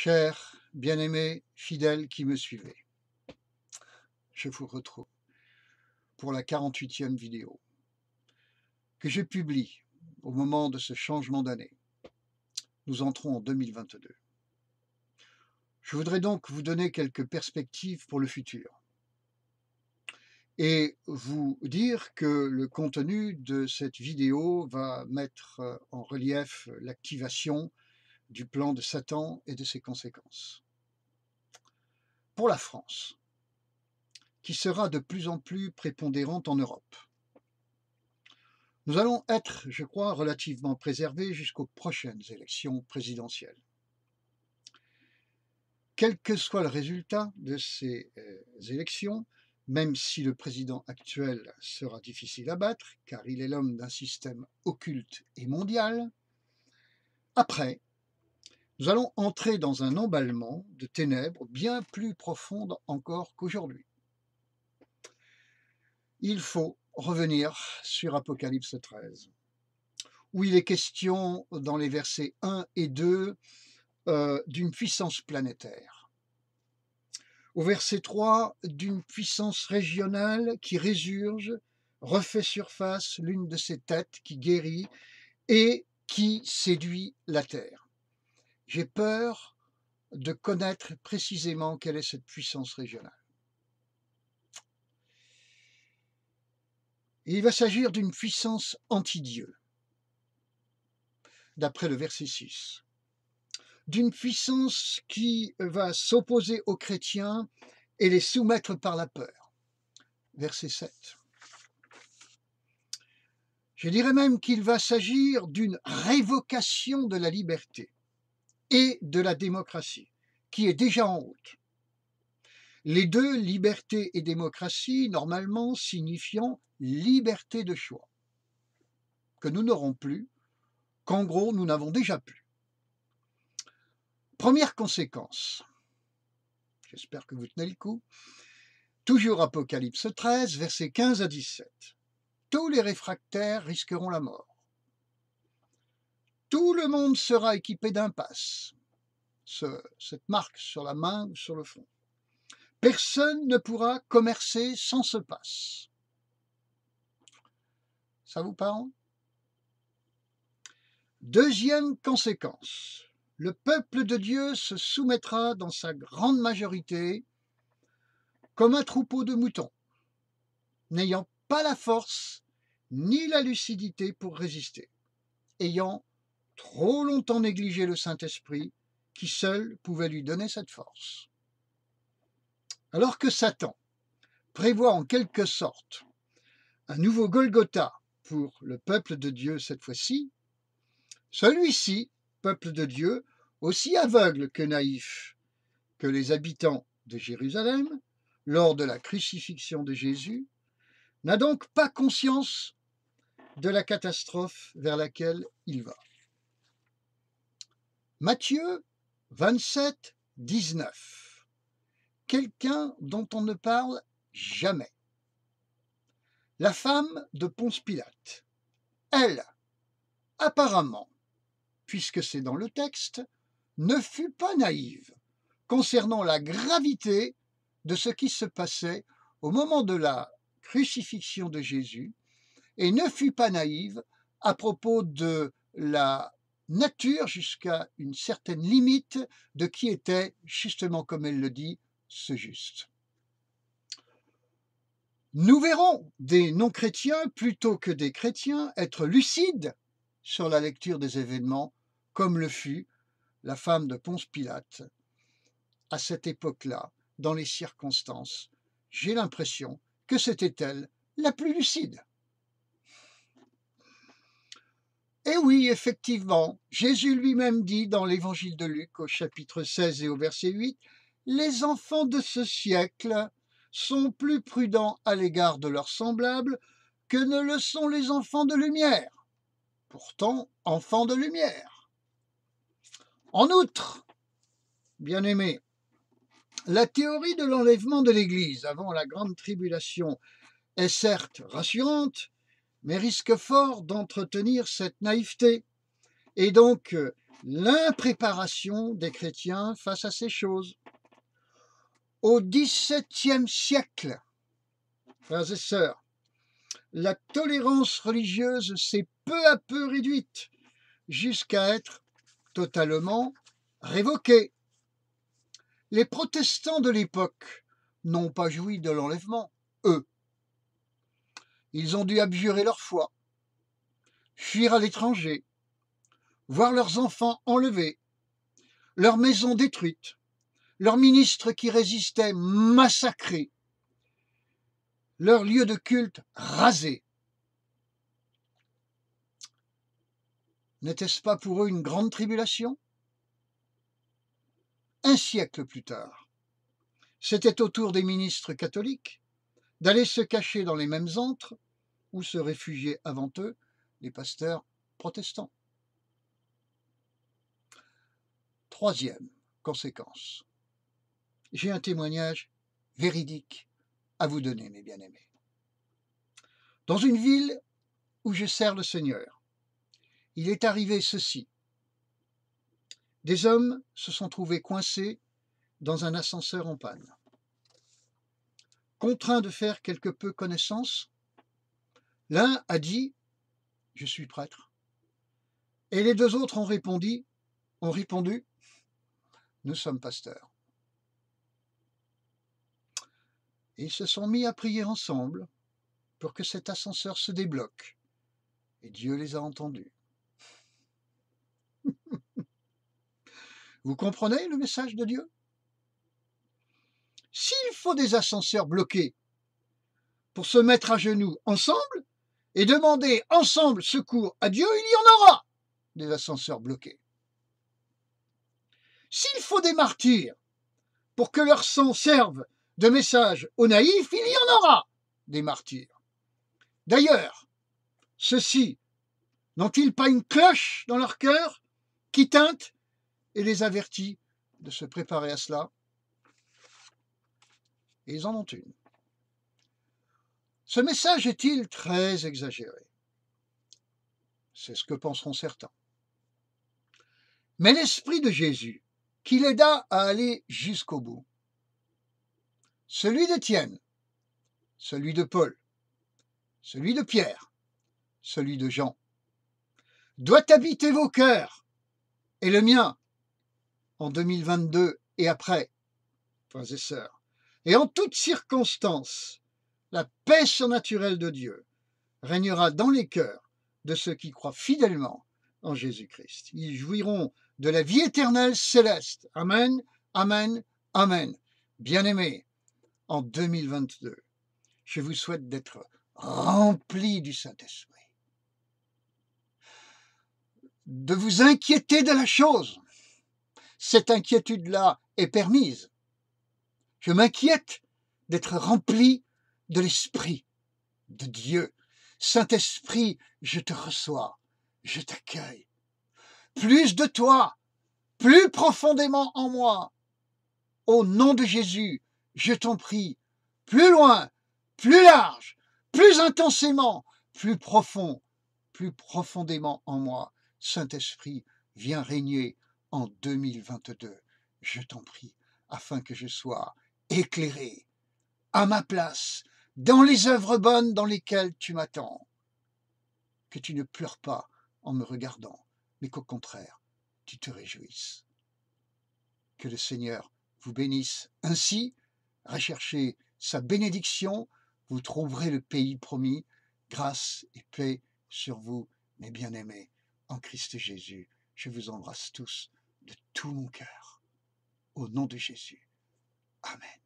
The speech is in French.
Chers, bien-aimés, fidèles qui me suivez, je vous retrouve pour la 48e vidéo que je publie au moment de ce changement d'année. Nous entrons en 2022. Je voudrais donc vous donner quelques perspectives pour le futur et vous dire que le contenu de cette vidéo va mettre en relief l'activation du plan de Satan et de ses conséquences. Pour la France, qui sera de plus en plus prépondérante en Europe, nous allons être, je crois, relativement préservés jusqu'aux prochaines élections présidentielles. Quel que soit le résultat de ces élections, même si le président actuel sera difficile à battre, car il est l'homme d'un système occulte et mondial, après, nous allons entrer dans un emballement de ténèbres bien plus profondes encore qu'aujourd'hui. Il faut revenir sur Apocalypse 13, où il est question dans les versets 1 et 2 d'une puissance planétaire. Au verset 3, d'une puissance régionale qui résurge, refait surface l'une de ses têtes qui guérit et qui séduit la terre. J'ai peur de connaître précisément quelle est cette puissance régionale. Et il va s'agir d'une puissance anti-Dieu, d'après le verset 6. D'une puissance qui va s'opposer aux chrétiens et les soumettre par la peur. Verset 7. Je dirais même qu'il va s'agir d'une révocation de la liberté et de la démocratie, qui est déjà en route. Les deux, liberté et démocratie, normalement signifiant liberté de choix, que nous n'aurons plus, qu'en gros nous n'avons déjà plus. Première conséquence, j'espère que vous tenez le coup, toujours Apocalypse 13, versets 15 à 17. Tous les réfractaires risqueront la mort. Tout le monde sera équipé d'un pass, cette marque sur la main ou sur le front. Personne ne pourra commercer sans ce pass. Ça vous parle? Deuxième conséquence, le peuple de Dieu se soumettra dans sa grande majorité comme un troupeau de moutons, n'ayant pas la force ni la lucidité pour résister, ayant trop longtemps négligé le Saint-Esprit qui seul pouvait lui donner cette force. Alors que Satan prévoit en quelque sorte un nouveau Golgotha pour le peuple de Dieu cette fois-ci, celui-ci, peuple de Dieu, aussi aveugle que naïf que les habitants de Jérusalem, lors de la crucifixion de Jésus, n'a donc pas conscience de la catastrophe vers laquelle il va. Matthieu 27, 19. Quelqu'un dont on ne parle jamais. La femme de Ponce Pilate. Elle, apparemment, puisque c'est dans le texte, ne fut pas naïve concernant la gravité de ce qui se passait au moment de la crucifixion de Jésus et ne fut pas naïve à propos de la nature jusqu'à une certaine limite de qui était, justement comme elle le dit, ce juste. Nous verrons des non-chrétiens plutôt que des chrétiens être lucides sur la lecture des événements, comme le fut la femme de Ponce Pilate à cette époque-là, dans les circonstances. J'ai l'impression que c'était elle la plus lucide. Et oui, effectivement, Jésus lui-même dit dans l'évangile de Luc au chapitre 16 et au verset 8, « Les enfants de ce siècle sont plus prudents à l'égard de leurs semblables que ne le sont les enfants de lumière. » Pourtant, enfants de lumière. En outre, bien-aimés, la théorie de l'enlèvement de l'Église avant la grande tribulation est certes rassurante, mais risque fort d'entretenir cette naïveté et donc l'impréparation des chrétiens face à ces choses. Au XVIIe siècle, frères et sœurs, la tolérance religieuse s'est peu à peu réduite jusqu'à être totalement révoquée. Les protestants de l'époque n'ont pas joui de l'enlèvement, eux. Ils ont dû abjurer leur foi, fuir à l'étranger, voir leurs enfants enlevés, leurs maisons détruites, leurs ministres qui résistaient massacrés, leurs lieux de culte rasés. N'était-ce pas pour eux une grande tribulation? Un siècle plus tard, c'était au tour des ministres catholiques d'aller se cacher dans les mêmes antres où se réfugiaient avant eux les pasteurs protestants. Troisième conséquence. J'ai un témoignage véridique à vous donner, mes bien-aimés. Dans une ville où je sers le Seigneur, il est arrivé ceci. Des hommes se sont trouvés coincés dans un ascenseur en panne. Contraints de faire quelque peu connaissance, l'un a dit « Je suis prêtre » et les deux autres ont répondu « Nous sommes pasteurs ». Et ils se sont mis à prier ensemble pour que cet ascenseur se débloque. Et Dieu les a entendus. Vous comprenez le message de Dieu? S'il faut des ascenseurs bloqués pour se mettre à genoux ensemble et demander ensemble secours à Dieu, il y en aura des ascenseurs bloqués. S'il faut des martyrs pour que leur sang serve de message aux naïfs, il y en aura des martyrs. D'ailleurs, ceux-ci n'ont-ils pas une cloche dans leur cœur qui teinte et les avertit de se préparer à cela? Et ils en ont une. Ce message est-il très exagéré? C'est ce que penseront certains. Mais l'Esprit de Jésus, qui l'aida à aller jusqu'au bout, celui d'Étienne, celui de Paul, celui de Pierre, celui de Jean, doit habiter vos cœurs et le mien en 2022 et après, frères et sœurs. Et en toutes circonstances, la paix surnaturelle de Dieu régnera dans les cœurs de ceux qui croient fidèlement en Jésus-Christ. Ils jouiront de la vie éternelle céleste. Amen, amen, amen. Bien-aimés, en 2022, je vous souhaite d'être remplis du Saint-Esprit, de vous inquiéter de la chose. Cette inquiétude-là est permise. Je m'inquiète d'être rempli de l'Esprit de Dieu. Saint-Esprit, je te reçois, je t'accueille. Plus de toi, plus profondément en moi. Au nom de Jésus, je t'en prie, plus loin, plus large, plus intensément, plus profond, plus profondément en moi. Saint-Esprit, viens régner en 2022, je t'en prie, afin que je sois éclairé, à ma place, dans les œuvres bonnes dans lesquelles tu m'attends. Que tu ne pleures pas en me regardant, mais qu'au contraire, tu te réjouisses. Que le Seigneur vous bénisse ainsi. Recherchez sa bénédiction, vous trouverez le pays promis. Grâce et paix sur vous, mes bien-aimés, en Christ Jésus. Je vous embrasse tous de tout mon cœur. Au nom de Jésus. Amen.